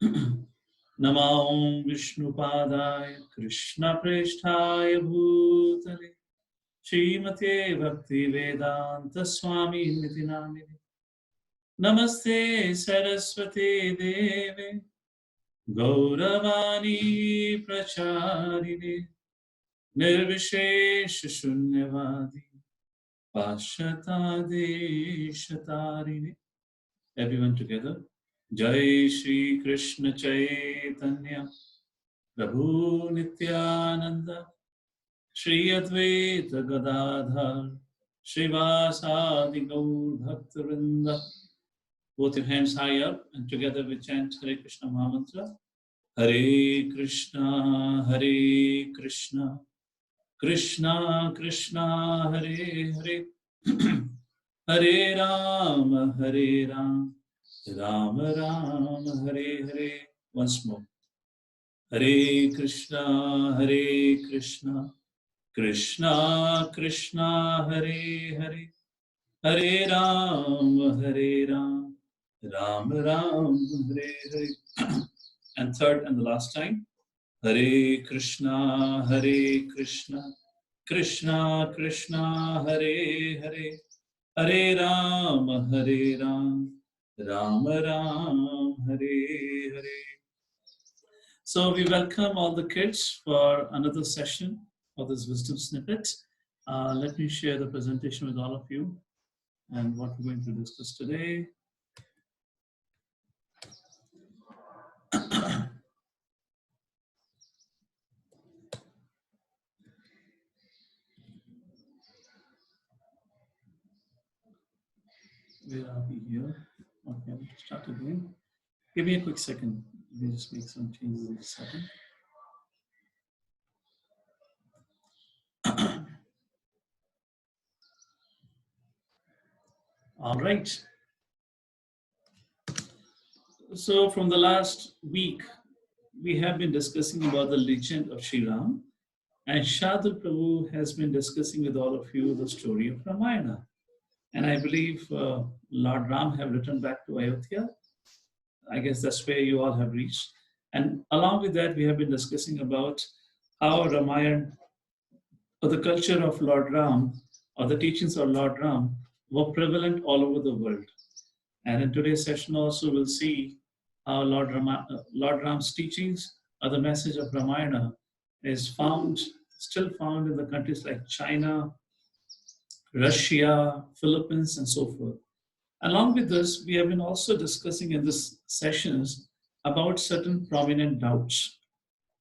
Namo Vishnupadaya Krishna Presthaya Bhutale Srimate Bhakti Vedanta Swami Niti Namine Namaste Saraswati Deve Gauravani Pracharine Nirvishesha Shunyavadi Pashatade Shatarine. Everyone together. Jai Shri Krishna Chaitanya Prabhu Nityananda Shri Advaita Gadadhar Srivasadi Gaur Bhaktivinoda. Both your hands high up and together we chant Hare Krishna Mahamantra. Hare Krishna, Hare Krishna, Krishna Krishna, Hare Hare, Hare Rama, Hare Rama, Rama Rama, Hare Hare. Once more. Hare Krishna, Hare Krishna, Krishna Krishna, Hare Hare, Hare Rama, Hare Rama, Rama Rama, Hare Hare. And third and the last time. Hare Krishna, Hare Krishna, Krishna Krishna, Hare Hare, Hare Rama, Hare Rama, Rama Rama, Hare Hare. So we welcome all the kids for another session of this wisdom snippet. Let me share the presentation with all of you and what we're going to discuss today. Where are we here? Okay, let's start again. Give me a quick second. Let me just make some changes in the setting. All right. So from the last week, we have been discussing about the legend of Shri Ram, and Shadru Prabhu has been discussing with all of you the story of Ramayana. And I believe Lord Ram have returned back to Ayodhya. I guess that's where you all have reached. And along with that, we have been discussing about how Ramayana, or the culture of Lord Ram, or the teachings of Lord Ram, were prevalent all over the world. And in today's session also, we'll see how Lord Ram's teachings, or the message of Ramayana, is still found in the countries like China, Russia, Philippines, and so forth. Along with this, we have been also discussing in these sessions about certain prominent doubts.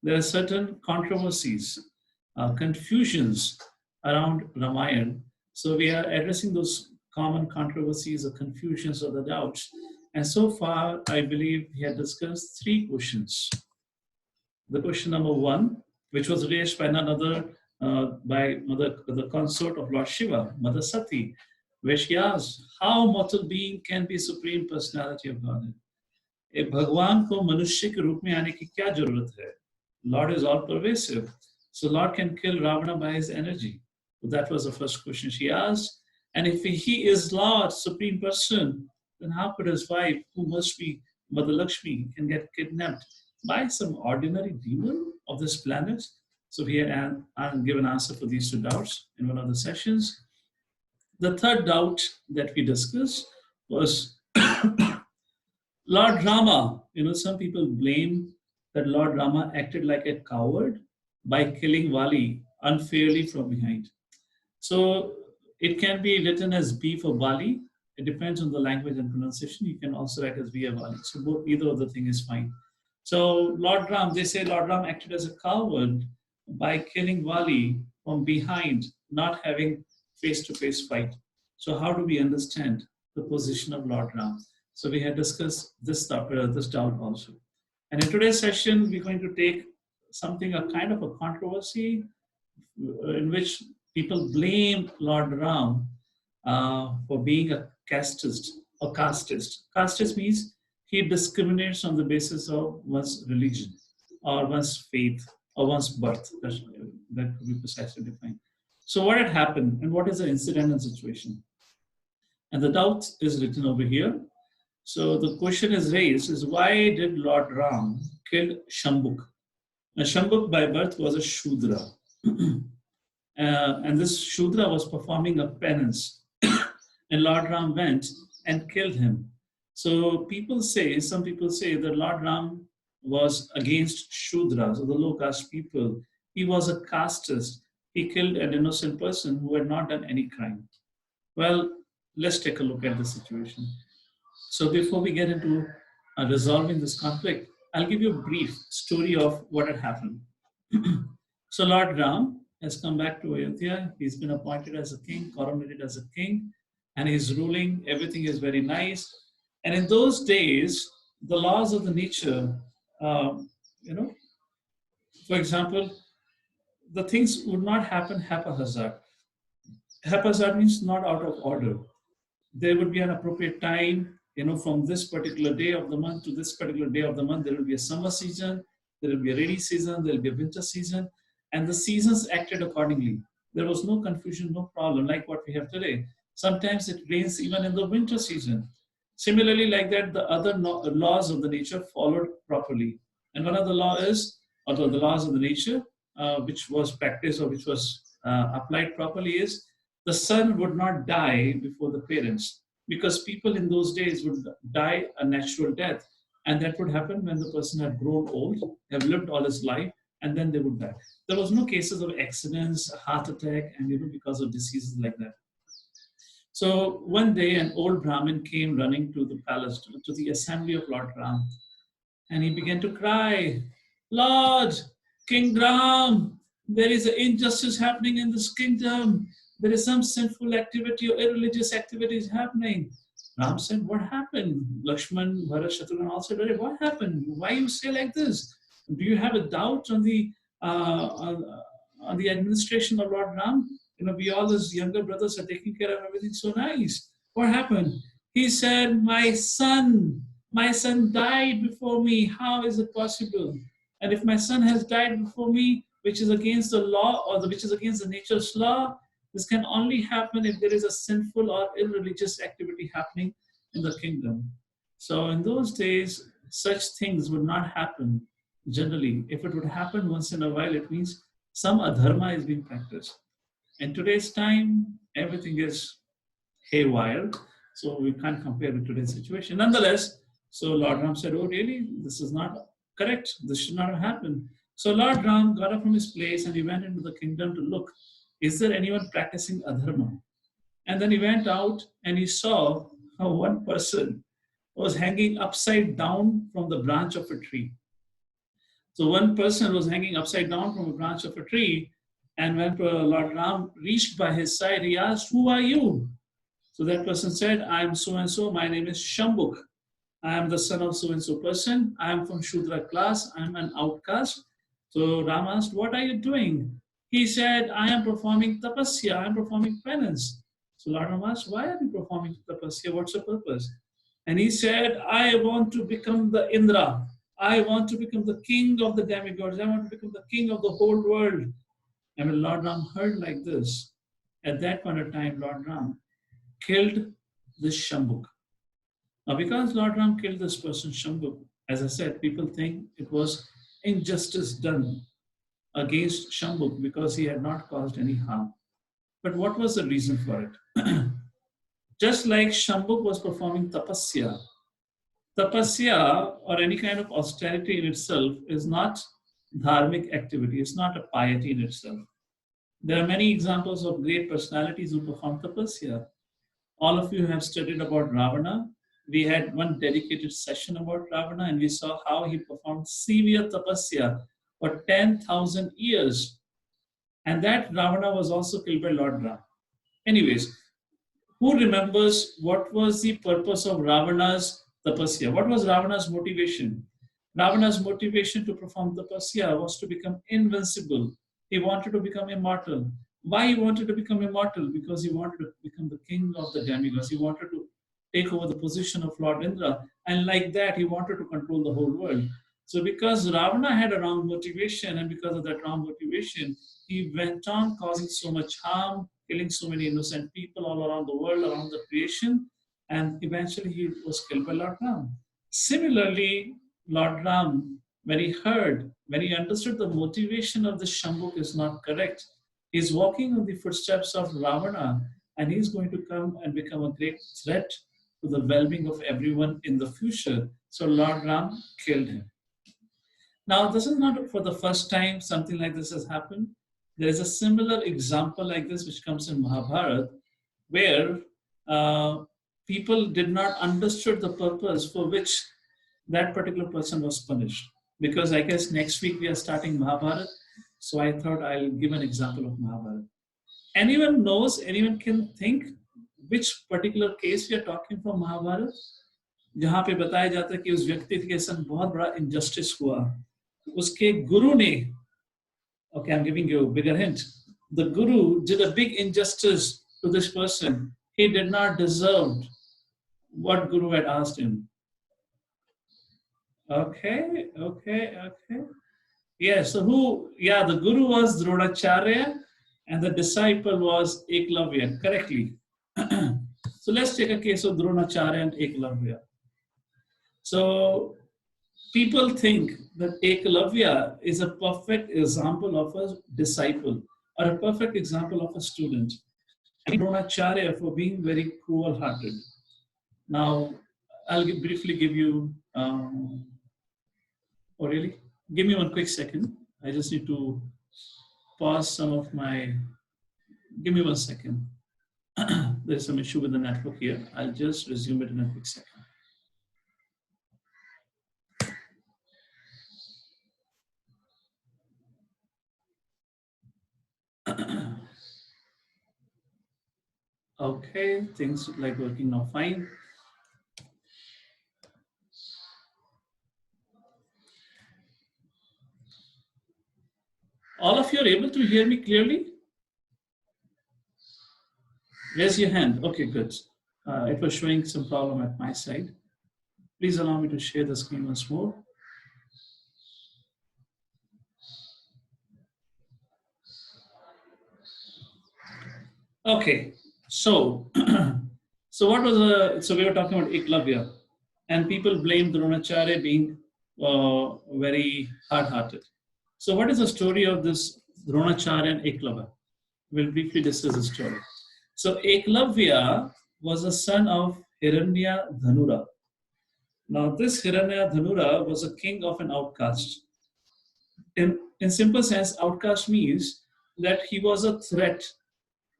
There are certain controversies, confusions around Ramayana. So we are addressing those common controversies or confusions or the doubts. And so far, I believe we have discussed three questions. The question number one, which was raised by none other by the consort of Lord Shiva, Mother Sati, where she asked, how mortal being can be supreme personality of Godhead? एक भगवान को मनुष्य के रूप में आने की क्या जरूरत है? Lord is all pervasive, so Lord can kill Ravana by his energy. So that was the first question she asked. And if he is Lord, supreme person, then how could his wife, who must be Mother Lakshmi, can get kidnapped by some ordinary demon of this planet? So we had given answer for these two doubts in one of the sessions. The third doubt that we discussed was Lord Rama. Some people blame that Lord Rama acted like a coward by killing Vali unfairly from behind. So it can be written as B for Bali. It depends on the language and pronunciation. You can also write as V Bali. So either of the thing is fine. So Lord Ram, they say Lord Ram acted as a coward by killing Vali from behind, not having face-to-face fight. So how do we understand the position of Lord Ram? So we had discussed this doubt also. And in today's session, we're going to take something, a kind of a controversy in which people blame Lord Ram for being a casteist or casteist. Casteist means he discriminates on the basis of one's religion or one's faith or one's birth. That could be precisely defined. So what had happened and what is the incident and situation? And the doubt is written over here. So the question is raised is why did Lord Ram kill Shambuk? Now, Shambuk by birth was a Shudra. And this Shudra was performing a penance. And Lord Ram went and killed him. So some people say that Lord Ram was against Shudras, or the low caste people. He was a casteist. He killed an innocent person who had not done any crime. Well, let's take a look at the situation. So before we get into resolving this conflict, I'll give you a brief story of what had happened. So Lord Ram has come back to Ayodhya. He's been appointed as a king, coronated as a king, and he's ruling. Everything is very nice. And in those days, the laws of the nature, um, you know, for example, the things would not happen haphazard. Haphazard means not out of order. There would be an appropriate time, from this particular day of the month to this particular day of the month, there will be a summer season, there will be a rainy season, there will be a winter season, and the seasons acted accordingly. There was no confusion, no problem like what we have today. Sometimes it rains even in the winter season. Similarly, like that, the other laws of the nature followed properly. And one of the law is, although the laws of the nature, which was practiced or which was applied properly, is the son would not die before the parents, because people in those days would die a natural death, and that would happen when the person had grown old, have lived all his life, and then they would die. There was no cases of accidents, heart attack, and because of diseases like that. So one day an old Brahmin came running to the palace, to the assembly of Lord Ram, and he began to cry, Lord, King Ram, there is an injustice happening in this kingdom. There is some sinful activity or irreligious activity is happening. Ram said, what happened? Lakshman, Bharat, Shatrughan all said, what happened? Why you say like this? Do you have a doubt on the administration of Lord Ram? We all as younger brothers are taking care of everything so nice. What happened? He said, my son died before me. How is it possible? And if my son has died before me, which is against the law or which is against the nature's law, this can only happen if there is a sinful or irreligious activity happening in the kingdom. So in those days, such things would not happen generally. If it would happen once in a while, it means some adharma is being practiced. In today's time, everything is haywire, so we can't compare with today's situation. Nonetheless, so Lord Ram said, oh really, this is not correct, this should not have happened. So Lord Ram got up from his place and he went into the kingdom to look, is there anyone practicing adharma? And then he went out and he saw how one person was hanging upside down from the branch of a tree. So one person was hanging upside down from a branch of a tree, and when Lord Ram reached by his side, he asked, who are you? So that person said, I am so and so, my name is Shambuk. I am the son of so and so person. I am from Shudra class. I am an outcast. So Ram asked, what are you doing? He said, I am performing tapasya. I am performing penance. So Lord Ram asked, why are you performing tapasya? What's your purpose? And he said, I want to become the Indra. I want to become the king of the demigods. I want to become the king of the whole world. And when Lord Ram heard like this, at that point of time, Lord Ram killed this Shambuk. Now, because Lord Ram killed this person, Shambuk, as I said, people think it was injustice done against Shambuk because he had not caused any harm. But what was the reason for it? Just like Shambuk was performing tapasya, tapasya or any kind of austerity in itself is not dharmic activity, it's not a piety in itself. There are many examples of great personalities who perform tapasya. All of you have studied about Ravana. We had one dedicated session about Ravana and we saw how he performed severe tapasya for 10,000 years. And that Ravana was also killed by Lord Ram. Anyways, who remembers what was the purpose of Ravana's tapasya? What was Ravana's motivation? Ravana's motivation to perform tapasya was to become invincible. He wanted to become immortal. Why he wanted to become immortal? Because he wanted to become the king of the demigods. He wanted to take over the position of Lord Indra. And like that, he wanted to control the whole world. So because Ravana had a wrong motivation, and because of that wrong motivation, he went on causing so much harm, killing so many innocent people all around the world, around the creation. and eventually he was killed by Lord Ram. Similarly, Lord Ram, when he understood the motivation of the Shambhuk is not correct, he's walking on the footsteps of Ravana, and he's going to come and become a great threat to the well-being of everyone in the future. So Lord Ram killed him. Now, this is not for the first time something like this has happened. There is a similar example like this which comes in Mahabharata, where uh, people did not understood the purpose for which that particular person was punished. Because I guess next week we are starting Mahabharata, so I thought I'll give an example of Mahabharata. Anyone can think which particular case we are talking from Mahabharata, जहाँ पे बताया जाता है कि उस व्यक्ति के संग बहुत बड़ा injustice हुआ, उसके गुरु ने, okay, I'm giving you a bigger hint. The guru did a big injustice to this person. He did not deserve what guru had asked him. Okay. Yeah, so the guru was Dronacharya and the disciple was Eklavya, correctly. So let's take a case of Dronacharya and Eklavya. So people think that Eklavya is a perfect example of a disciple or a perfect example of a student. And Dronacharya for being very cruel-hearted. Now, I'll briefly give you, oh really? Give me one quick second. I just need to pause some of my, give me 1 second. There's some issue with the network here. I'll just resume it in a quick second. Okay, things look like working now fine. All of you are able to hear me clearly? Raise your hand. Okay, good. It was showing some problem at my side. Please allow me to share the screen once more. Okay, so so we were talking about Eklavya, and people blamed Dronacharya being very hard-hearted. So what is the story of this Dronacharya and Eklavya? We'll briefly discuss the story. So Eklavya was a son of Hiranya Dhanura. Now this Hiranya Dhanura was a king of an outcast. In simple sense, outcast means that he was a threat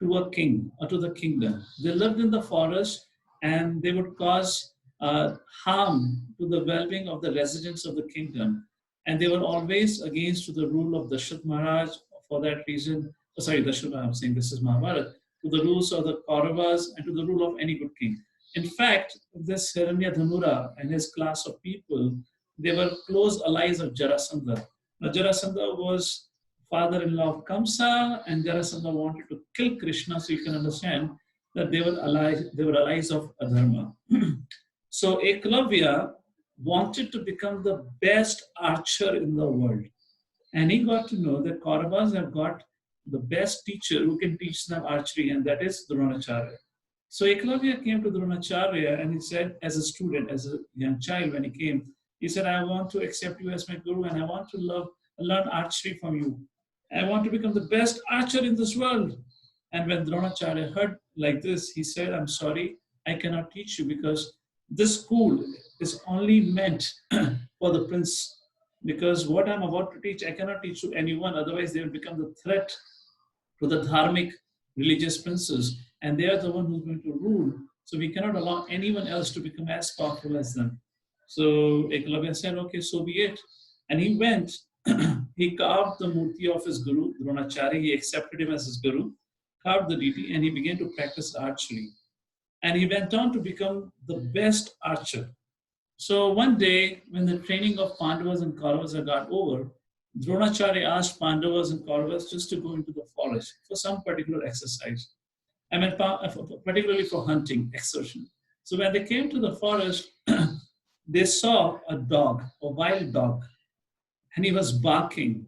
to a king or to the kingdom. They lived in the forest and they would cause harm to the well-being of the residents of the kingdom. And they were always against the rule of Dashrath Maharaj. For that reason, Dashrath Maharaj, I'm saying this is Mahabharata, to the rules of the Kauravas and to the rule of any good king. In fact, this Hiranya Dhanura and his class of people, they were close allies of Jarasandha. Now, Jarasandha was father-in-law of Kamsa, and Jarasandha wanted to kill Krishna, so you can understand that they were allies of Adharma. So Eklavya wanted to become the best archer in the world. And he got to know that Kauravas have got the best teacher who can teach them archery, and that is Dronacharya. So Eklavya came to Dronacharya and he said, as a student, as a young child, when he came, he said, I want to accept you as my guru and I want to learn archery from you. I want to become the best archer in this world. And when Dronacharya heard like this, he said, I'm sorry, I cannot teach you because this school is only meant for the prince. Because what I'm about to teach, I cannot teach to anyone, otherwise they will become the threat to the dharmic religious princes. And they are the one who's going to rule. So we cannot allow anyone else to become as powerful as them. So Eklavya said, okay, so be it. And he went, he carved the murti of his guru, Dronacharya. He accepted him as his guru, carved the deity, and he began to practice archery. And he went on to become the best archer. So one day, when the training of Pandavas and Kauravas had got over, Dronacharya asked Pandavas and Kauravas just to go into the forest for some particular exercise. I mean, particularly for hunting, excursion. So when they came to the forest, they saw a dog, a wild dog, and he was barking.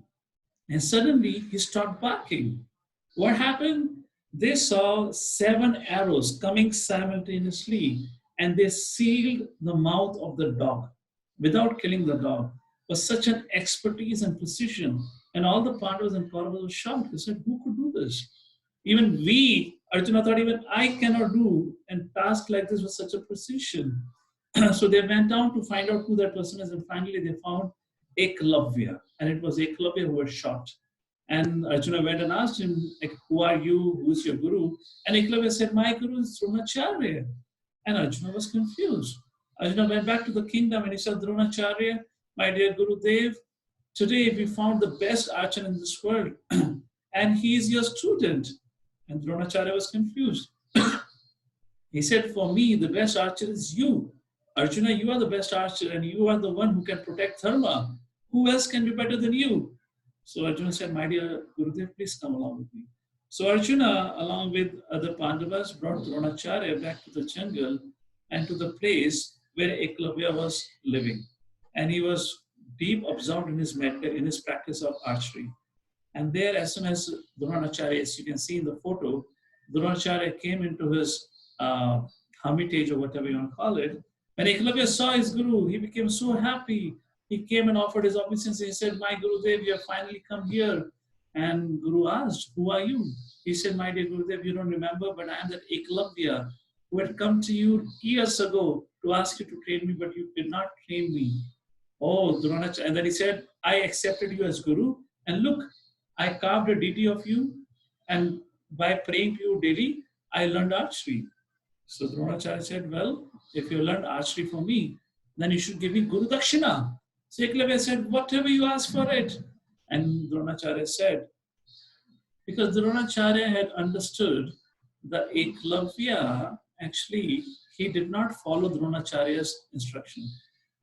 And suddenly he stopped barking. What happened? They saw 7 arrows coming simultaneously, and they sealed the mouth of the dog without killing the dog. Was such an expertise and precision. And all the Pandavas and Kauravas were shocked. They said, who could do this? Even we, Arjuna thought, even I cannot do a task like this with such a precision. So they went down to find out who that person is, and finally they found Eklavya, and it was Eklavya who was shot. And Arjuna went and asked him, like, who are you? Who's your guru? And Eklavya said, my guru is Dronacharya. And Arjuna was confused. Arjuna went back to the kingdom and he said, Dronacharya, my dear Gurudev, today we found the best archer in this world, and he is your student. And Dronacharya was confused. He said, for me, the best archer is you. Arjuna, you are the best archer and you are the one who can protect Dharma. Who else can be better than you? So Arjuna said, my dear Gurudev, please come along with me. So Arjuna, along with other Pandavas, brought Dronacharya back to the jungle and to the place where Eklavya was living. And he was deep absorbed in his practice of archery. And there, as soon as Dronacharya, as you can see in the photo, Dronacharya came into his hermitage or whatever you want to call it. When Eklavya saw his guru, he became so happy. He came and offered his obeisance. He said, my Gurudev, you have finally come here. And Guru asked, who are you? He said, my dear Gurudev, you don't remember, but I am that Eklavya who had come to you years ago to ask you to train me, but you did not train me. Oh, Dronacharya. And then he said, I accepted you as Guru. And look, I carved a deity of you. And by praying to you daily, I learned archery. So Dronacharya said, well, if you learned archery from me, then you should give me Guru Dakshina. So Eklavya said, whatever you ask for it. And Dronacharya said, because Dronacharya had understood that Eklavya, actually, he did not follow Dronacharya's instruction.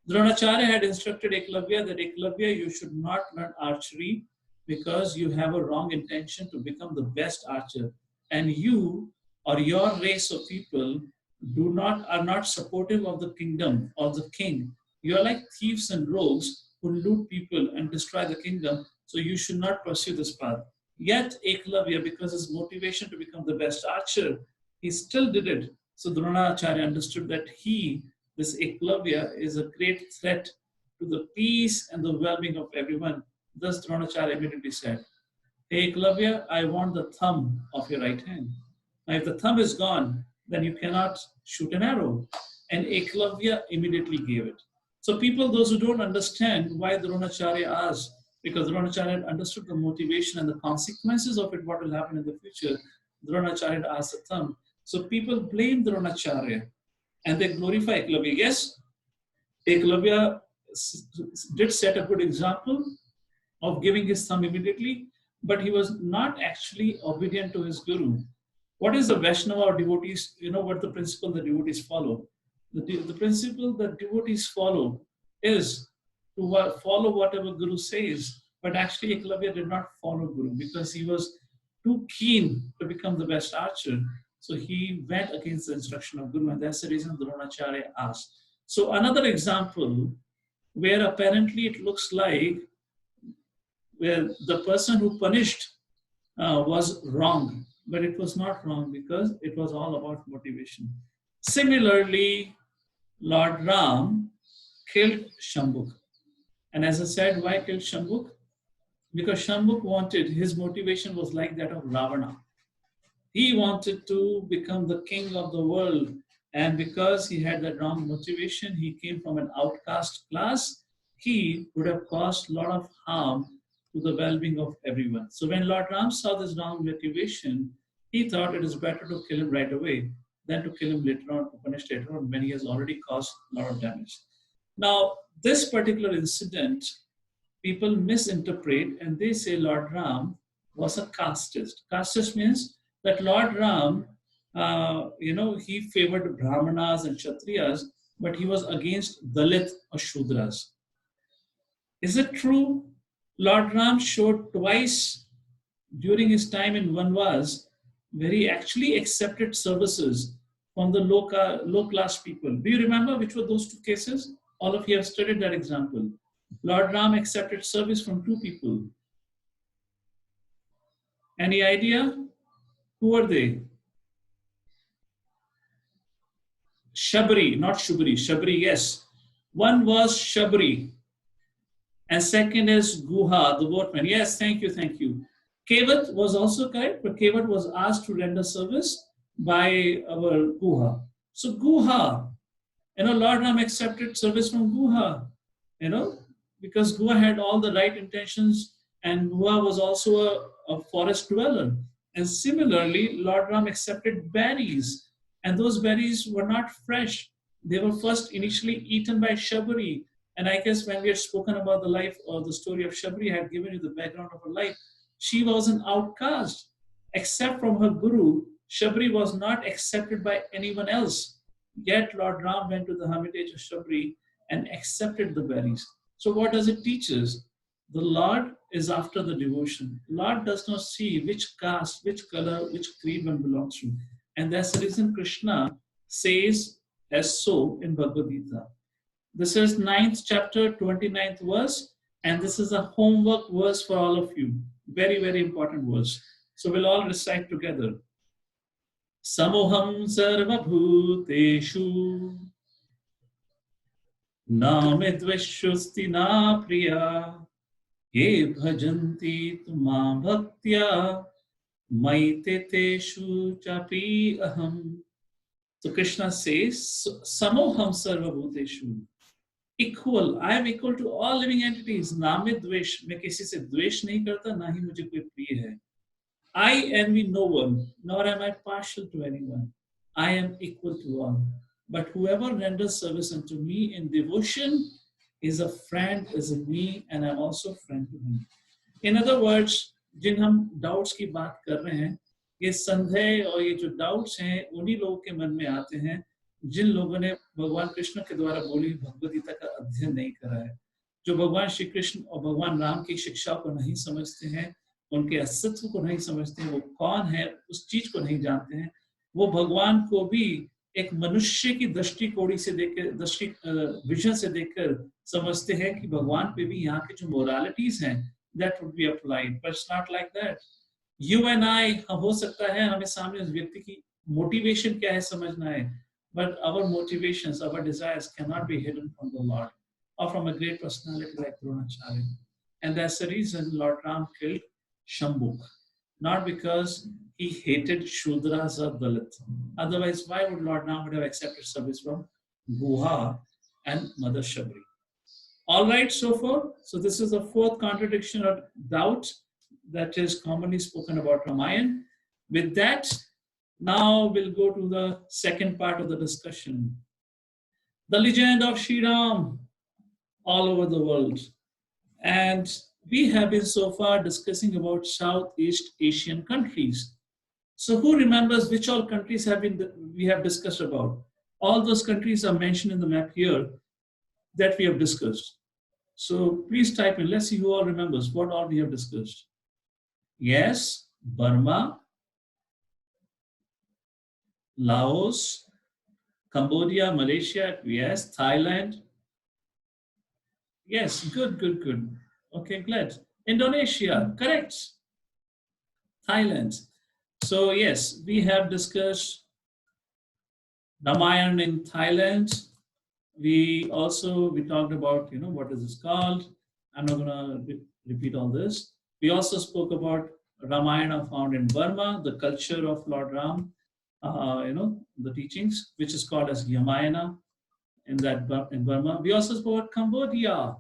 Dronacharya had instructed Eklavya that Eklavya, you should not learn archery because you have a wrong intention to become the best archer. And you or your race of people are not supportive of the kingdom or the king. You are like thieves and rogues who loot people and destroy the kingdom. So you should not pursue this path. Yet Eklavya, because his motivation to become the best archer, he still did it. So Dronacharya understood that this Eklavya, is a great threat to the peace and the well-being of everyone. Thus Dronacharya immediately said, hey Eklavya, I want the thumb of your right hand. Now if the thumb is gone, then you cannot shoot an arrow. And Eklavya immediately gave it. So people, those who don't understand why Dronacharya asked, because Dronacharya understood the motivation and the consequences of it, what will happen in the future, Dronacharya asked the thumb. So people blame Dronacharya and they glorify Eklavya. Yes, Eklavya did set a good example of giving his thumb immediately, but he was not actually obedient to his guru. What is the Vaishnava or devotees? You know what the principle the devotees follow? The principle that devotees follow is to follow whatever Guru says. But actually Eklavya did not follow Guru because he was too keen to become the best archer. So he went against the instruction of Guru, and that's the reason Dronacharya asked. So another example where apparently it looks like where the person who punished was wrong, but it was not wrong because it was all about motivation. Similarly, Lord Ram killed Shambhuk. And as I said, why killed Shambhuk? Because Shambhuk wanted, his motivation was like that of Ravana. He wanted to become the king of the world. And because he had that wrong motivation, he came from an outcast class, he would have caused a lot of harm to the well-being of everyone. So when Lord Ram saw this wrong motivation, he thought it is better to kill him right away than to kill him later on, to punish later on when he has already caused a lot of damage. Now, this particular incident, people misinterpret and they say Lord Ram was a casteist. Casteist means that Lord Ram, he favored Brahmanas and Kshatriyas, but he was against Dalit or Shudras. Is it true? Lord Ram showed twice during his time in Vanvas where he actually accepted services from the low class people. Do you remember which were those two cases? All of you have studied that example. Lord Ram accepted service from two people. Any idea? Who are they? Shabri, not Shubri. Shabri, yes. One was Shabri, and second is Guha, the boatman. Yes, thank you, thank you. Kevat was also correct, but Kevat was asked to render service by our Guha. So Guha, Lord Ram accepted service from Guha, you know, because Guha had all the right intentions, and Guha was also a forest dweller. And similarly, Lord Ram accepted berries, and those berries were not fresh. They were first initially eaten by Shabari. And I guess when we had spoken about the life or the story of Shabari, I had given you the background of her life. She was an outcast. Except from her guru, Shabari was not accepted by anyone else. Yet Lord Ram went to the hermitage of Shabri and accepted the berries. So what does it teach us? The Lord is after the devotion. Lord does not see which caste, which color, which creed one belongs to. And that's the reason Krishna says as so in Bhagavad Gita. This is 9th chapter, 29th verse, and this is a homework verse for all of you. Very, very important verse. So we'll all recite together. Samoham sarvabhuteshu namidvishusti na priya ye bhajanti tumam bhaktya maiteteshu chapi aham. So Krishna says, Samoham sarvabhuteshu. Equal, I am equal to all living entities. नामे द्वेष, मैं किसी से द्वेष नहीं करता, ना ही मुझे कोई प्रिय है. I envy no one, nor am I partial to anyone. I am equal to all. But whoever renders service unto me in devotion is a friend, is in me, and I am also a friend to him. In other words, जिन हम doubts की बात कर रहे हैं, ये संदेह और ये जो doubts हैं, उन्हीं लोगों के मन में आते हैं जिन लोगों ने भगवान कृष्ण के द्वारा बोली भगवद गीता का अध्ययन नहीं करा है, जो भगवान श्री कृष्ण और भगवान राम की शिक्षा को नहीं समझते हैं, उनके अस्तित्व को नहीं समझते हैं, वो कौन है उस चीज को नहीं जानते हैं, वो भगवान को भी एक मनुष्य की दृष्टिकोण से देखकर विजन से देखकर समझते हैं कि भगवान पे भी यहाँ के जो मोरालिटीज हैं that would be applied, but it's not like that. You and I, हो सकता है हमें सामने उस व्यक्ति की motivation क्या है समझना है, but our motivations, our desires cannot be hidden from the Lord or from a great personality like Dronacharya. And that's the reason Lord Ram killed Shambhu, not because he hated Shudras or Dalit. Otherwise, why would Lord Ram would have accepted service from Guha and Mother Shabri? All right, so far. So this is the fourth contradiction or doubt that is commonly spoken about Ramayana. With that, now we'll go to the second part of the discussion. The legend of Shri Ram all over the world. And we have been so far discussing about Southeast Asian countries. So who remembers which all countries we have discussed about? All those countries are mentioned in the map here that we have discussed. So please type in. Let's see who all remembers what all we have discussed. Yes, Burma, Laos, Cambodia, Malaysia, yes, Thailand. Yes, good. Okay, glad. Indonesia, correct. Thailand. So yes, we have discussed Ramayana in Thailand. We talked about, what is this called? I'm not gonna repeat all this. We also spoke about Ramayana found in Burma, the culture of Lord Ram, the teachings, which is called as Ramayana in Burma. We also spoke about Cambodia,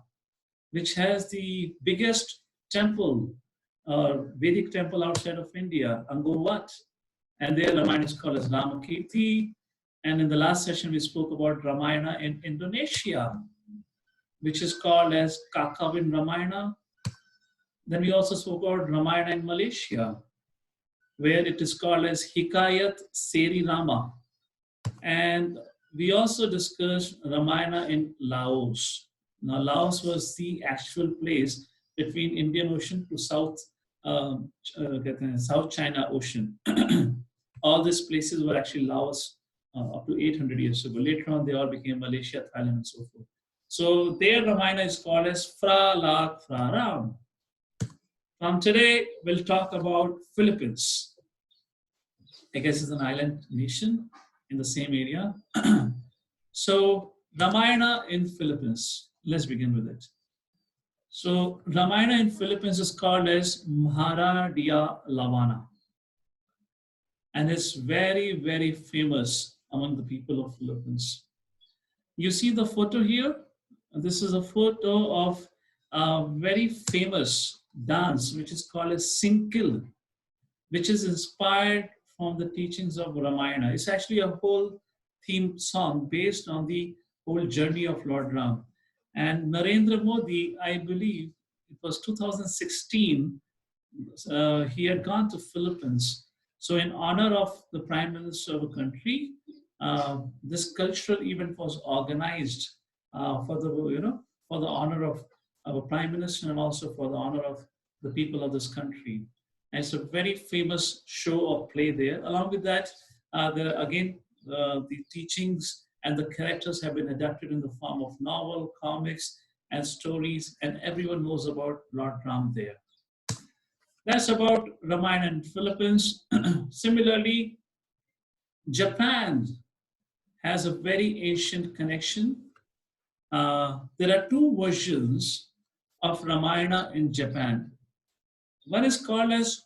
which has the biggest temple, Vedic temple outside of India, Angkor Wat. And there Ramayana is called as Ramakirti. And in the last session, we spoke about Ramayana in Indonesia, which is called as Kakawin Ramayana. Then we also spoke about Ramayana in Malaysia, where it is called as Hikayat Seri Rama. And we also discussed Ramayana in Laos. Now, Laos was the actual place between Indian Ocean to South China Ocean. All these places were actually Laos up to 800 years ago. Later on, they all became Malaysia, Thailand, and so forth. So their Ramayana is called as Fra Lak Fra Ram. From today, we'll talk about Philippines. I guess it's an island nation. in the same area. So Ramayana in Philippines. Let's begin with it. So Ramayana in Philippines is called as Maharadia Lawana, and it's very, very famous among the people of Philippines. You see the photo here? This is a photo of a very famous dance, which is called as Sinkil, which is inspired from the teachings of Ramayana. It's actually a whole theme song based on the whole journey of Lord Ram. And Narendra Modi, I believe it was 2016, he had gone to Philippines. So in honor of the Prime Minister of a country, this cultural event was organized for the for the honor of our Prime Minister and also for the honor of the people of this country. And it's a very famous show or play there. Along with that, there again the teachings and the characters have been adapted in the form of novel, comics, and stories, and everyone knows about Lord Ram there. That's about Ramayana in Philippines. Similarly, Japan has a very ancient connection. There are two versions of Ramayana in Japan. One is called as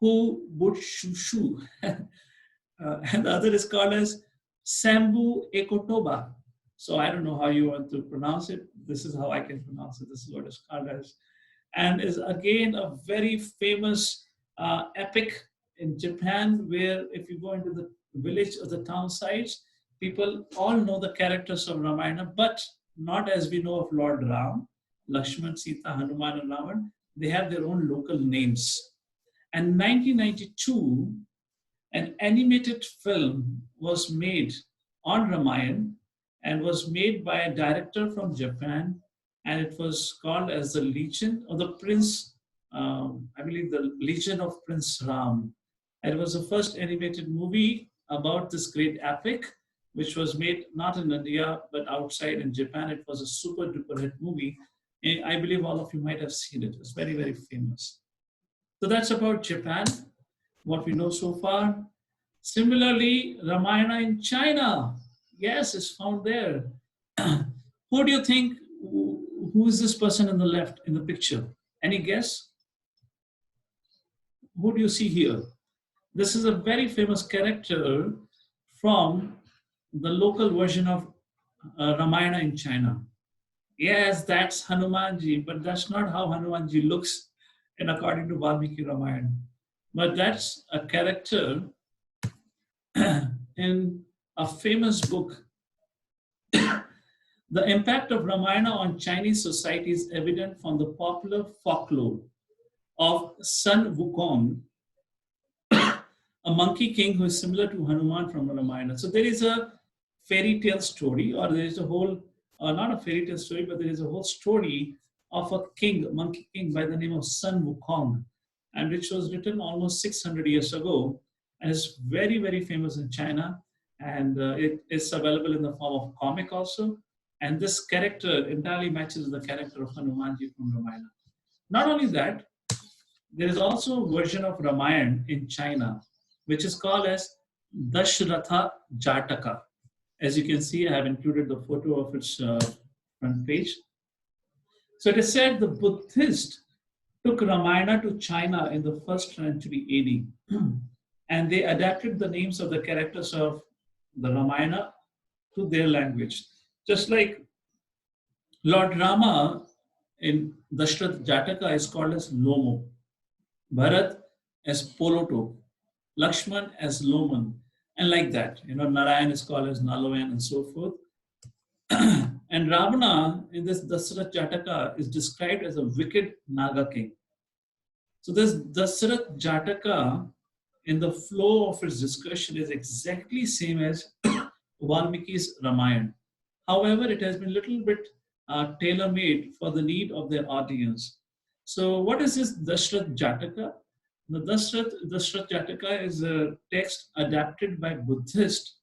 Hu Butshushu, and the other is called as Sambu Ekotoba. So I don't know how you want to pronounce it. This is how I can pronounce it. This is what it's called as. And is again a very famous epic in Japan, where if you go into the village or the town sites, people all know the characters of Ramayana, but not as we know of Lord Ram, Lakshman, Sita, Hanuman, and Ravan. They have their own local names. And in 1992, an animated film was made on Ramayana and was made by a director from Japan, and it was called as the Legion of the Prince, I believe the Legion of Prince Ram. And it was the first animated movie about this great epic, which was made not in India, but outside in Japan. It was a super duper hit movie. And I believe all of you might have seen it. It's very, very famous. So that's about Japan, what we know so far. Similarly, Ramayana in China, yes, it's found there. Who do you think, who is this person in the left in the picture? Any guess? Who do you see here? This is a very famous character from the local version of Ramayana in China. Yes, that's Hanumanji, but that's not how Hanumanji looks and according to Valmiki Ramayana. But that's a character in a famous book. The impact of Ramayana on Chinese society is evident from the popular folklore of Sun Wukong, a monkey king who is similar to Hanuman from Ramayana. So there is a fairy tale story, or there is a whole, not a fairy tale story, but there is a whole story of a king, a monkey king by the name of Sun Wukong, and which was written almost 600 years ago, and is very, very famous in China, and it is available in the form of comic also. And this character entirely matches the character of Hanumanji from Ramayana. Not only that, there is also a version of Ramayana in China, which is called as Dashratha Jataka. As you can see, I have included the photo of its front page. So it is said the Buddhists took Ramayana to China in the first century AD, and they adapted the names of the characters of the Ramayana to their language. Just like Lord Rama in Dashrath Jataka is called as Lomo, Bharat as Poloto, Lakshman as Loman, and like that. Narayan is called as Nalayan and so forth. And Ravana in this Dashrath Jataka is described as a wicked Naga king. So this Dashrath Jataka, in the flow of its discussion, is exactly same as Valmiki's Ramayana. However, it has been a little bit tailor-made for the need of their audience. So what is this Dashrath Jataka? The Dashrath Jataka is a text adapted by Buddhists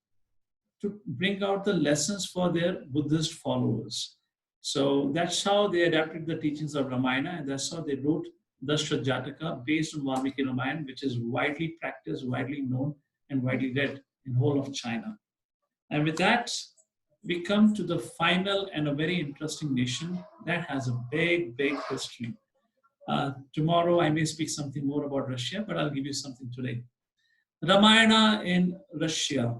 to bring out the lessons for their Buddhist followers. So that's how they adapted the teachings of Ramayana, and that's how they wrote Dashrath Jataka based on Valmiki Ramayana, which is widely practiced, widely known, and widely read in whole of China. And with that, we come to the final and a very interesting nation that has a big, big history. Tomorrow, I may speak something more about Russia, but I'll give you something today. Ramayana in Russia.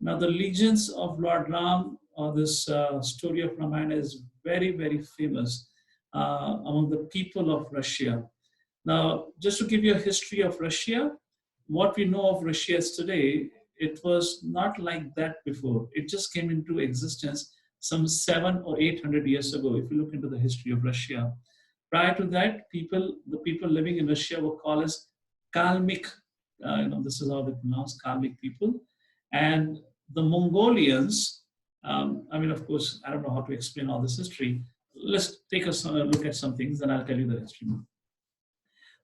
Now, the legends of Lord Ram, or this story of Ramayana, is very, very famous among the people of Russia. Now, just to give you a history of Russia, what we know of Russia today, it was not like that before. It just came into existence some 700 or 800 years ago, if you look into the history of Russia. Prior to that, the people living in Russia were called as Kalmyk. This is how they pronounce Kalmyk people. And the Mongolians, of course, I don't know how to explain all this history. Let's take a look at some things, then I'll tell you the history.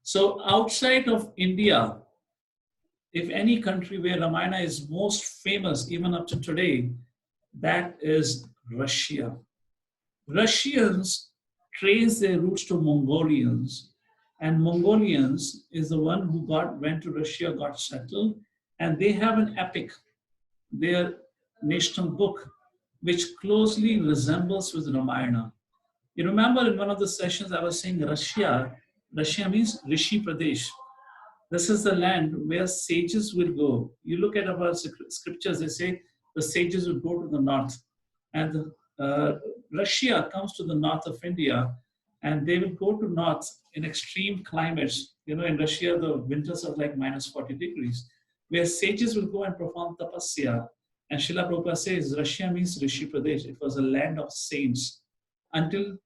So outside of India, if any country where Ramayana is most famous, even up to today, that is Russia. Russians trace their roots to Mongolians, and Mongolians is the one who went to Russia, got settled, and they have an epic, their national book, which closely resembles with Ramayana. You remember in one of the sessions I was saying Russia means Rishi Pradesh. This is the land where sages will go. You look at our scriptures, they say the sages will go to the north. And Russia comes to the north of India, and they will go to north in extreme climates. In Russia, the winters are like minus 40 degrees, where sages will go and perform tapasya. And Srila Prabhupada says Russia means Rishi Pradesh. It was a land of saints until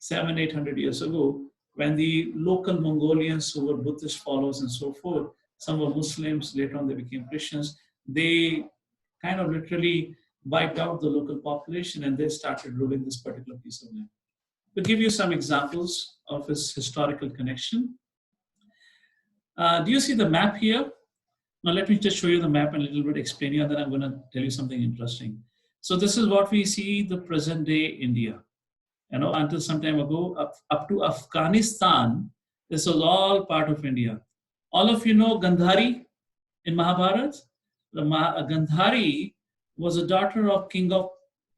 700-800 years ago, when the local Mongolians who were Buddhist followers and so forth, some were Muslims, later on they became Christians, they kind of literally wiped out the local population and they started ruling this particular piece of land. To give you some examples of its historical connection. Do you see the map here? Now let me just show you the map and a little bit explain you, and then I'm going to tell you something interesting. So this is what we see the present day India. Until some time ago, up to Afghanistan, this was all part of India. All of you know Gandhari in Mahabharata? Gandhari was a daughter of king of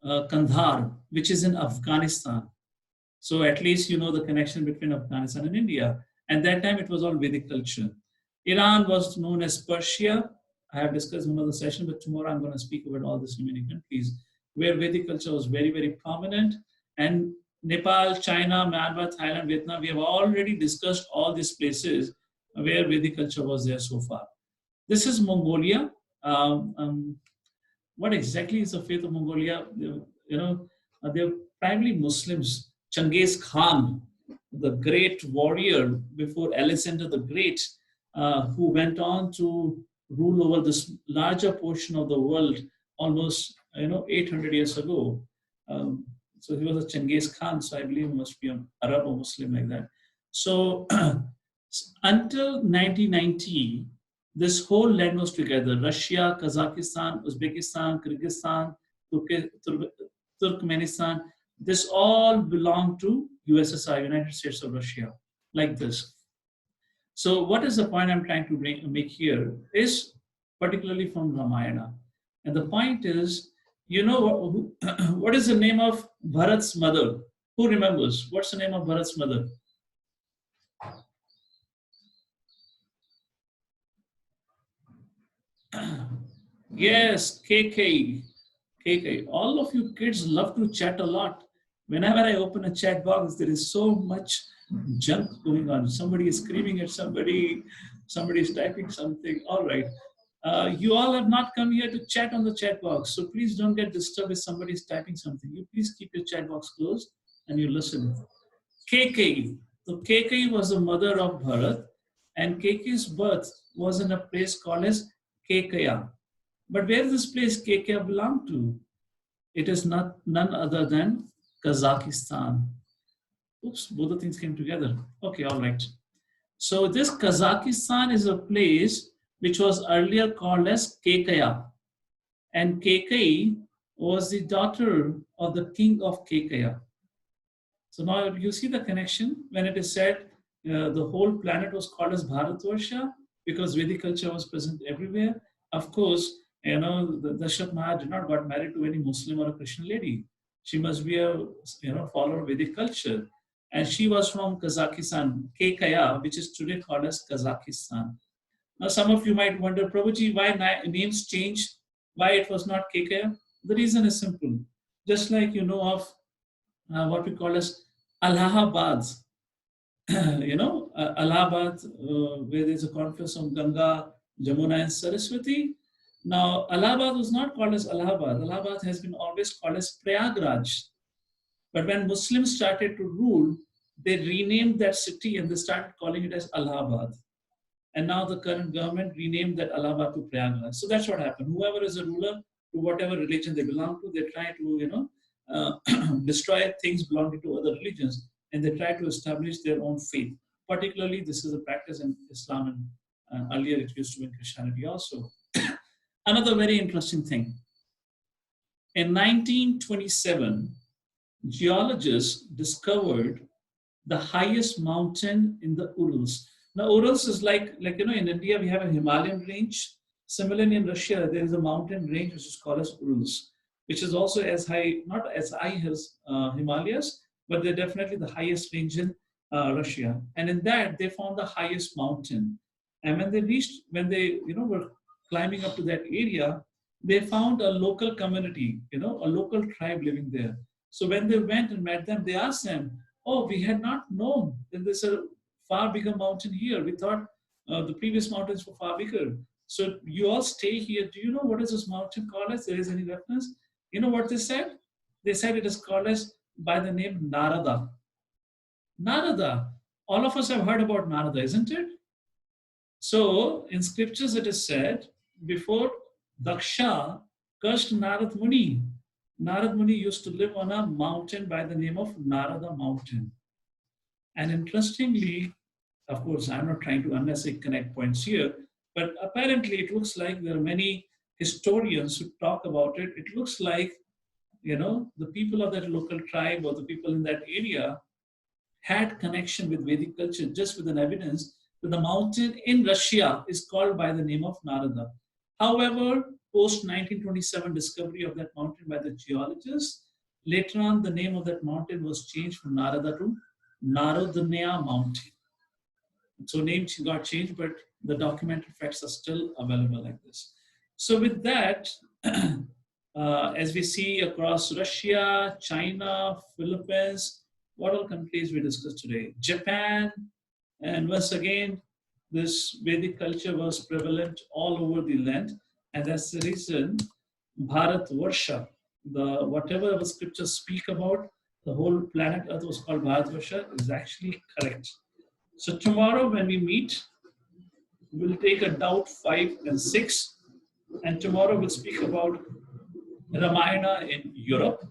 Kandhar, which is in Afghanistan. So at least you know the connection between Afghanistan and India. And that time it was all Vedic culture. Iran was known as Persia. I have discussed in another session, but tomorrow I'm going to speak about all these remaining countries where Vedic culture was very, very prominent. And Nepal, China, Myanmar, Thailand, Vietnam, we have already discussed all these places where Vedic culture was there so far. This is Mongolia. What exactly is the faith of Mongolia? They're primarily Muslims. Genghis Khan, the great warrior before Alexander the Great, who went on to rule over this larger portion of the world almost 800 years ago. So he was a Genghis Khan, so I believe he must be an Arab or Muslim like that. So until 1990, this whole land was together. Russia, Kazakhstan, Uzbekistan, Kyrgyzstan, Turkmenistan, this all belonged to USSR, United States of Russia, like this. So what is the point I'm trying to make here is particularly from Ramayana. And the point is, what is the name of Bharat's mother? Who remembers? What's the name of Bharat's mother? Yes, KK. KK. All of you kids love to chat a lot. Whenever I open a chat box, there is so much junk going on. Somebody is screaming at somebody, somebody is typing something. All right. You all have not come here to chat on the chat box, so please don't get disturbed if somebody is typing something. You please keep your chat box closed and you listen. KK. So KK was the mother of Bharat, and KK's birth was in a place called as Kekaya. But where this place Kekaya belonged to? It is none other than Kazakhstan. Oops, both the things came together. Okay, all right. So this Kazakhstan is a place which was earlier called as Kekaya. And Kekai was the daughter of the king of Kekaya. So now you see the connection when it is said the whole planet was called as Bharatvarsha because Vedic culture was present everywhere. Of course, The Dashrath Maharaj did not got married to any Muslim or a Christian lady. She must be a follower of Vedic culture. And she was from Kazakhstan, Kekaya, which is today called as Kazakhstan. Now, some of you might wonder, Prabhuji, why names changed? Why it was not Kekaya? The reason is simple. Just like you know of what we call as Allahabad, Allahabad, where there's a confluence of Ganga, Jamuna, and Saraswati. Now, Allahabad was not called as Allahabad. Allahabad has been always called as Prayagraj. But when Muslims started to rule, they renamed that city and they started calling it as Allahabad. And now the current government renamed that Allahabad to Prayagraj. So that's what happened. Whoever is a ruler, to whatever religion they belong to, they try to, destroy things belonging to other religions, and they try to establish their own faith. Particularly, this is a practice in Islam, and earlier it used to be in Christianity also. Another very interesting thing. In 1927, geologists discovered the highest mountain in the Urals. Now, Urals is like in India, we have a Himalayan range. Similarly, in Russia, there is a mountain range which is called as Urals, which is also as high, not as high as Himalayas, but they're definitely the highest range in Russia. And in that, they found the highest mountain. And when they were climbing up to that area, they found a local community, a local tribe living there. So when they went and met them, they asked them, "Oh, we had not known that there's a far bigger mountain here. We thought the previous mountains were far bigger. So you all stay here. Do you know what is this mountain called as? There is any reference?" You know what they said? They said it is called as by the name Narada. Narada. All of us have heard about Narada, isn't it? So in scriptures it is said, before Daksha cursed Narad Muni. Narad Muni used to live on a mountain by the name of Narada Mountain. And interestingly, of course, I'm not trying to unnecessarily connect points here, but apparently it looks like there are many historians who talk about it. It looks like, the people of that local tribe or the people in that area had connection with Vedic culture just with an evidence that the mountain in Russia is called by the name of Narada. However, post 1927 discovery of that mountain by the geologists, later on the name of that mountain was changed from Narada to Narodanya Mountain. So names got changed, but the documented facts are still available like this. So with that, as we see across Russia, China, Philippines, what all countries we discussed today? Japan, and once again, this Vedic culture was prevalent all over the land, and that's the reason Bharat Varsha, whatever the scriptures speak about, the whole planet Earth was called Bharat Varsha, is actually correct. So tomorrow when we meet, we'll take a doubt 5 and 6, and tomorrow we'll speak about Ramayana in Europe,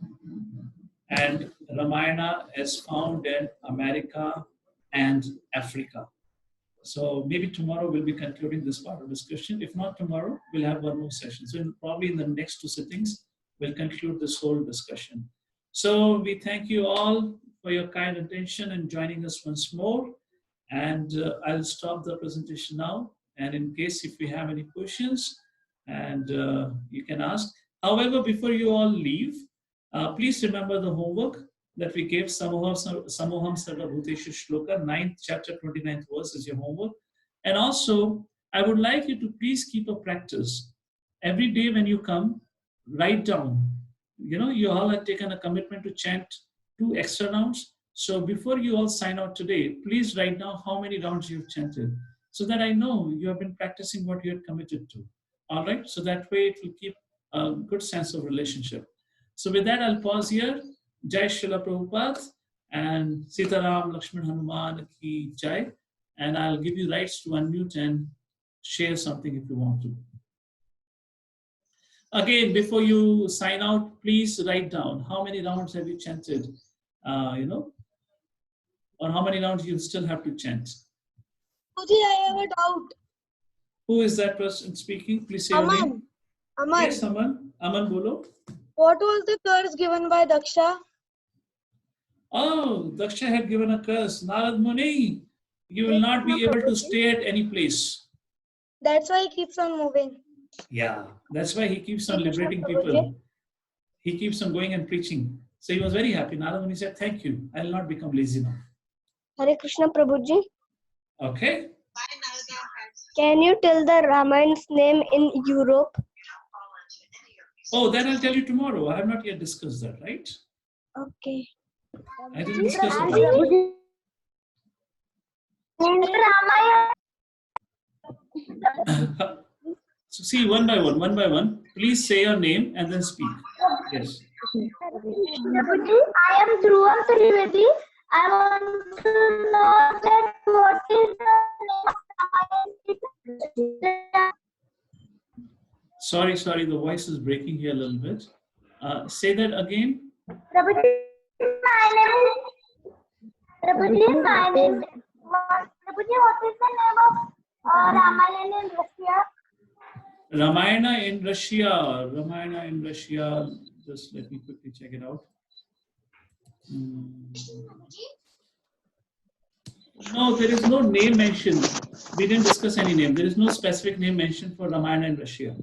and Ramayana is found in America and Africa. So maybe tomorrow we'll be concluding this part of discussion. If not tomorrow, we'll have one more session. So probably in the next 2 sittings, we'll conclude this whole discussion. So we thank you all for your kind attention and joining us once more. And I'll stop the presentation now. And in case if we have any questions, and you can ask. However, before you all leave, please remember the homework that we gave. Samoham Sarva Bhuteshu Shloka, 9th chapter, 29th verse is your homework. And also, I would like you to please keep a practice. Every day when you come, write down. You all have taken a commitment to chant 2 extra rounds. So before you all sign out today, please write down how many rounds you've chanted, so that I know you have been practicing what you had committed to. All right, so that way it will keep a good sense of relationship. So with that, I'll pause here. Jai Srila Prabhupada and Sitaram Lakshman Hanuman ki Jai. And I'll give you rights to unmute and share something if you want to. Again, before you sign out, please write down how many rounds have you chanted, or how many rounds you still have to chant. I have a doubt. Who is that person speaking? Please say your name. Aman. Yes, Aman. Aman, bolo. What was the curse given by Daksha? Oh, Daksha had given a curse. Narad Muni, you will not be able to stay at any place. That's why he keeps on moving. Yeah, that's why he keeps on Hare Krishna, liberating Prabhuji. people. He keeps on going and preaching. So he was very happy. Narada Muni said, "Thank you. I will not become lazy now." Hare Krishna, Prabhuji. Okay. Can you tell the Ramayan's name in Europe? Oh, that I'll tell you tomorrow. I have not yet discussed that, right? Okay. I didn't discuss about it. So see, one by one. Please say your name and then speak. Yes. Prabhuji, I am Dhruvam Trivedi. I want to know that what is the name of Sorry, the voice is breaking here a little bit. Say that again. Prabhuji, my name is Prabhuji, my name Prabhuji, what is the name of Ramayana in Russia? Ramayana in Russia. Ramayana in Russia. Just let me quickly check it out. No, there is no name mentioned. We didn't discuss any name. There is no specific name mentioned for Ramayana in Russia.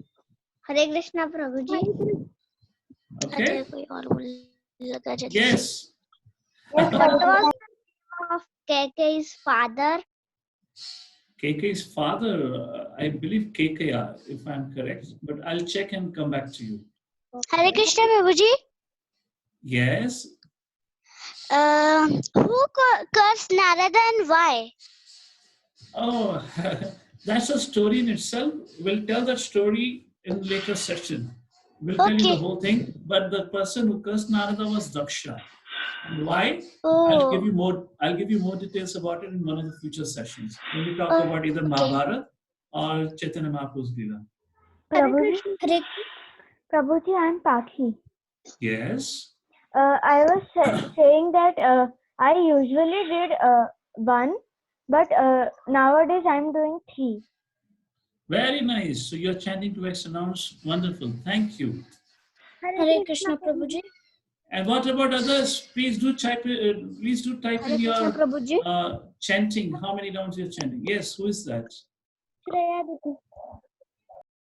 Hare Krishna, Prabhuji. Okay? Yes. Yes. What was the name of KK's father? KK's father, I believe KKR, if I'm correct, but I'll check and come back to you. Hare Krishna, Prabhuji. Yes. Who cursed Narada and why? Oh, that's a story in itself. We'll tell that story in later session. We'll tell you the Okay. whole thing. But the person who cursed Narada was Daksha. And why? I'll give you more details about it in one of the future sessions when we talk about either Mahabharata or Chaitanya Mahaprabhu's Leela. Prabhuji, I'm Pakhi. Yes. I was saying that I usually did one, but nowadays I'm doing 3. Very nice. So you're chanting to X announce. Wonderful. Thank you. Hare Krishna, Prabhuji. And what about others? Please do type. Please do type in Hare Krishna, your Prabhuji. chanting. How many rounds you're chanting? Yes. Who is that? Shreya Diti.